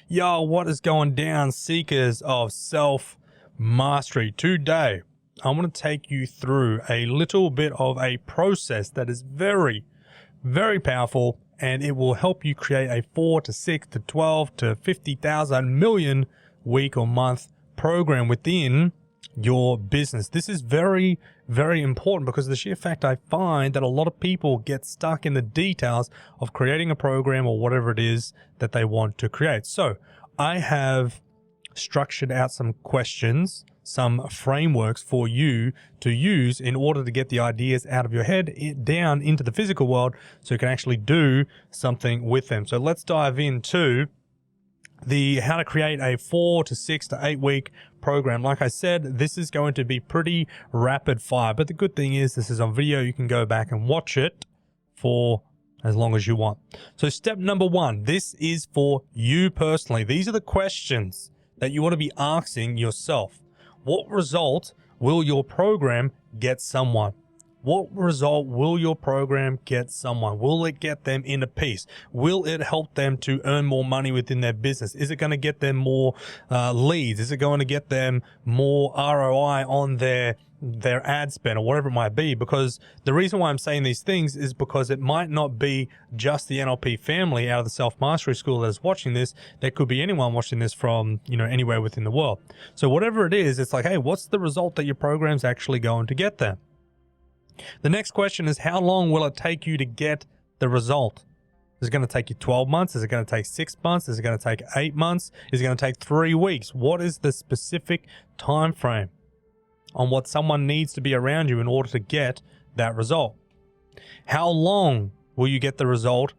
Yo, what is going down, seekers of self-mastery? Today, I want to take you through a little bit of a process that is very, very powerful, and it will help you create a 4 to 6 to 12 to 50,000 million week or month program within your business. This is very, very important because of the sheer fact I find that a lot of people get stuck in the details of creating a program or whatever it is that they want to create. So I have structured out some questions, some frameworks for you to use in order to get the ideas out of your head down into the physical world so you can actually do something with them. So let's dive into how to create a 4 to 6 to 8 week program. Like I said, this is going to be pretty rapid fire, but the good thing is this is on video. You can go back and watch it for as long as you want. So step number 1, this is for you personally. These are the questions that you want to be asking yourself. What result will your program get someone? What result will your program get someone? Will it get them into peace? Will it help them to earn more money within their business? Is it going to get them more leads? Is it going to get them more ROI on their ad spend or whatever it might be? Because the reason why I'm saying these things is because it might not be just the NLP family out of the Self-Mastery School that is watching this. There could be anyone watching this from, anywhere within the world. So whatever it is, it's like, hey, what's the result that your program's actually going to get them? The next question is, how long will it take you to get the result? Is it going to take you 12 months? Is it going to take 6 months? Is it going to take 8 months? Is it going to take 3 weeks? What is the specific time frame on what someone needs to be around you in order to get that result? How long will you get the result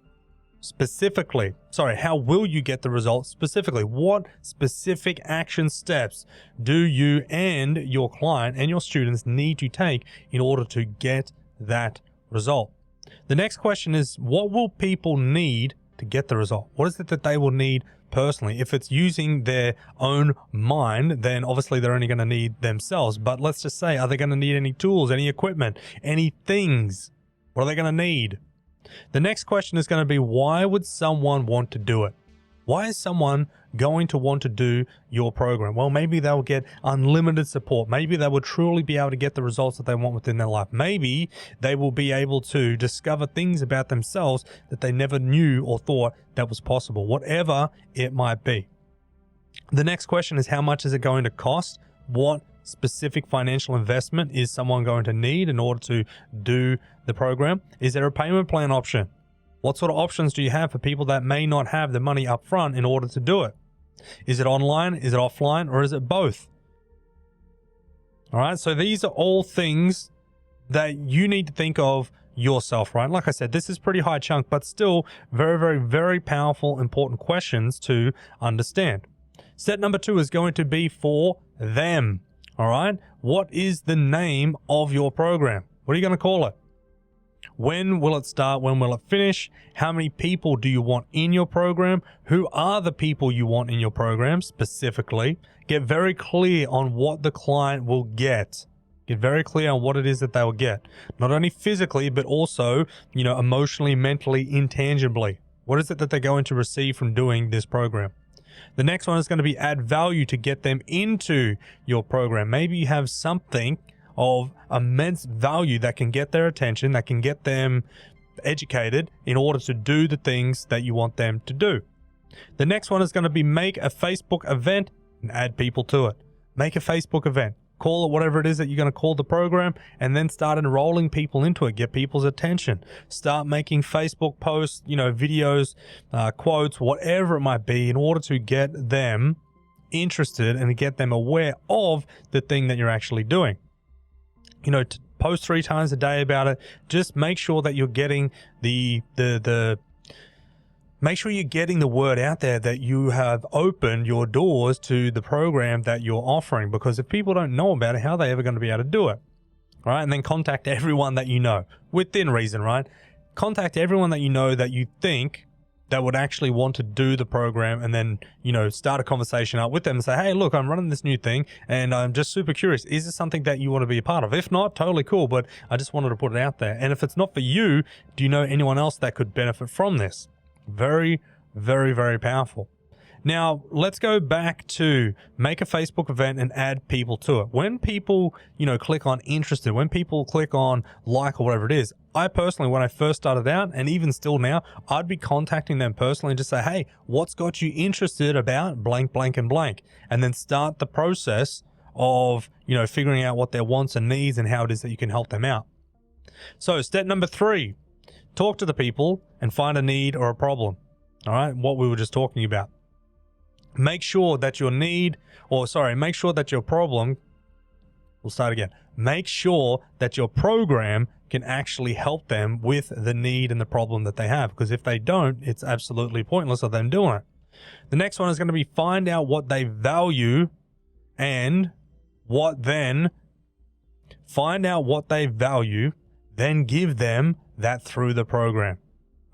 specifically? How will you get the result specifically? What specific action steps do you and your client and your students need to take in order to get that result? The next question is, what will people need to get the result? What is it that they will need personally? If it's using their own mind, then obviously they're only going to need themselves. But let's just say, are they going to need any tools, any equipment, any things? What are they going to need? The next question is going to be, why would someone want to do it? Why is someone going to want to do your program? Well, maybe they'll get unlimited support. Maybe they will truly be able to get the results that they want within their life. Maybe they will be able to discover things about themselves that they never knew or thought that was possible, whatever it might be. The next question is, how much is it going to cost? What specific financial investment is someone going to need in order to do the program? Is there a payment plan option? What sort of options do you have for people that may not have the money up front in order to do it? Is it online? Is it offline? Or is it both? All right. So these are all things that you need to think of yourself, right? Like I said, this is pretty high chunk, but still very, very, very powerful, important questions to understand. Step number 2 is going to be for them. All right. What is the name of your program? What are you going to call it? When will it start? When will it finish? How many people do you want in your program? Who are the people you want in your program specifically? Get very clear on what the client will get. Get very clear on what it is that they will get. Not only physically, but also, emotionally, mentally, intangibly. What is it that they're going to receive from doing this program? The next one is going to be add value to get them into your program. Maybe you have something of immense value that can get their attention, that can get them educated in order to do the things that you want them to do. The next one is going to be make a Facebook event and add people to it. Make a Facebook event. Call it whatever it is that you're going to call the program, and then start enrolling people into it. Get people's attention. Start making Facebook posts, videos, quotes, whatever it might be, in order to get them interested and get them aware of the thing that you're actually doing. To post 3 times a day about it. Just make sure that you're getting make sure you're getting the word out there that you have opened your doors to the program that you're offering. Because if people don't know about it, how are they ever going to be able to do it? All right. And then contact everyone that you know within reason, right? Contact everyone that you know that you think that would actually want to do the program, and then, start a conversation up with them and say, hey, look, I'm running this new thing and I'm just super curious. Is this something that you want to be a part of? If not, totally cool, but I just wanted to put it out there. And if it's not for you, do you know anyone else that could benefit from this? Very, very, very powerful. Now, let's go back to make a Facebook event and add people to it. When people, click on interested, when people click on like or whatever it is, I personally, when I first started out, and even still now, I'd be contacting them personally and just say, hey, what's got you interested about blank, blank, and blank? And then start the process of, figuring out what their wants and needs and how it is that you can help them out. So step number 3, talk to the people and find a need or a problem. All right, what we were just talking about. Make sure that your problem, we'll start again. Make sure that your program can actually help them with the need and the problem that they have. Because if they don't, it's absolutely pointless of them doing it. The next one is going to be find out what they value and then give them that through the program.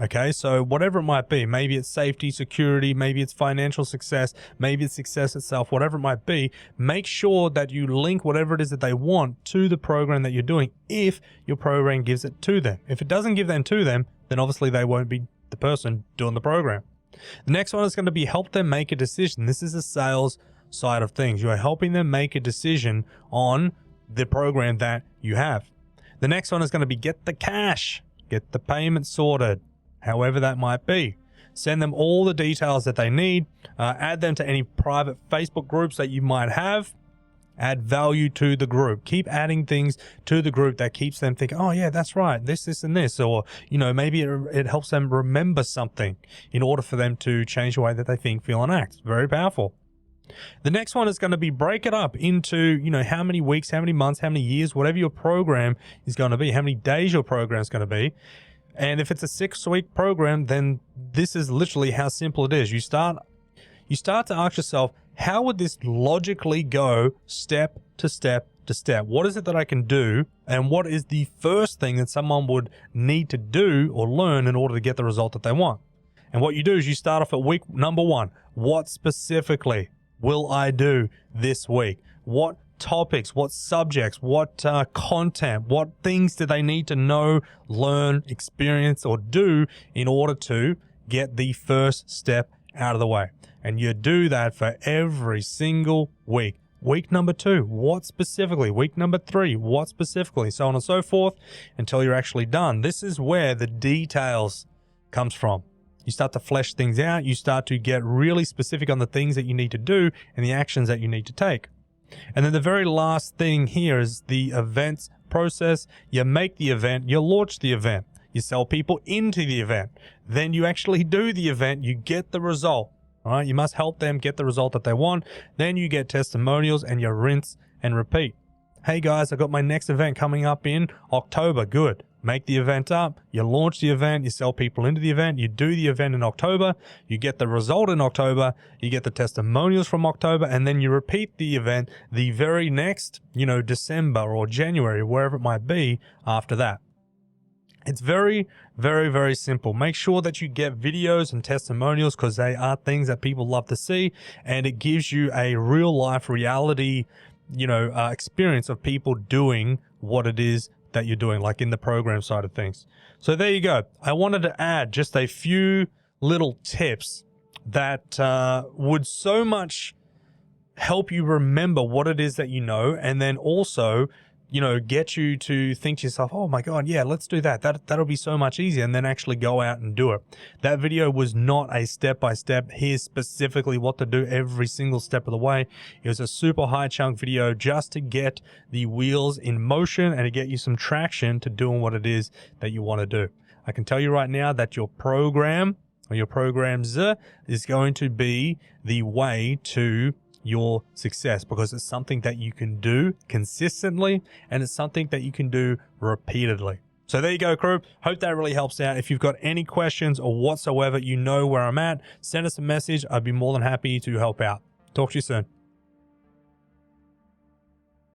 Okay, so whatever it might be, maybe it's safety, security, maybe it's financial success, maybe it's success itself, whatever it might be, make sure that you link whatever it is that they want to the program that you're doing if your program gives it to them. If it doesn't give them to them, then obviously they won't be the person doing the program. The next one is going to be help them make a decision. This is the sales side of things. You are helping them make a decision on the program that you have. The next one is going to be get the cash, get the payment sorted. However that might be. Send them all the details that they need. Add them to any private Facebook groups that you might have. Add value to the group. Keep adding things to the group that keeps them thinking, oh yeah, that's right, this, and this. Or, maybe it helps them remember something in order for them to change the way that they think, feel, and act. Very powerful. The next one is going to be break it up into, how many weeks, how many months, how many years, whatever your program is going to be, how many days your program is going to be. And if it's a 6-week program, then this is literally how simple it is. You start to ask yourself, how would this logically go step to step to step? What is it that I can do? And what is the first thing that someone would need to do or learn in order to get the result that they want? And what you do is you start off at week number 1. What specifically will I do this week? What topics, what subjects, what content, what things do they need to know, learn, experience, or do in order to get the first step out of the way? And you do that for every single week. Week number 2, what specifically? Week number 3, what specifically? So on and so forth until you're actually done. This is where the details comes from. You start to flesh things out. You start to get really specific on the things that you need to do and the actions that you need to take. And then the very last thing here is the events process. You make the event, you launch the event, you sell people into the event, then you actually do the event, you get the result. All right, you must help them get the result that they want. Then you get testimonials and you rinse and repeat. Hey guys, I got my next event coming up in October. Good. Make the event up, you launch the event, you sell people into the event, you do the event in October, you get the result in October, you get the testimonials from October, and then you repeat the event the very next, December or January, wherever it might be after that. It's very, very, very simple. Make sure that you get videos and testimonials because they are things that people love to see, and it gives you a real life reality, experience of people doing what it is that you're doing, like in the program side of things. So there you go. I wanted to add just a few little tips that would so much help you remember what it is that you know, and then also get you to think to yourself, oh my God, yeah, let's do that. That'll be so much easier, and then actually go out and do it. That video was not a step-by-step, here's specifically what to do every single step of the way. It was a super high chunk video just to get the wheels in motion and to get you some traction to doing what it is that you want to do. I can tell you right now that your program or your programs is going to be the way to your success, because it's something that you can do consistently and it's something that you can do repeatedly. So there you go, crew. Hope that really helps out. If you've got any questions or whatsoever, you know where I'm at. Send us a message. I'd be more than happy to help out. Talk to you soon.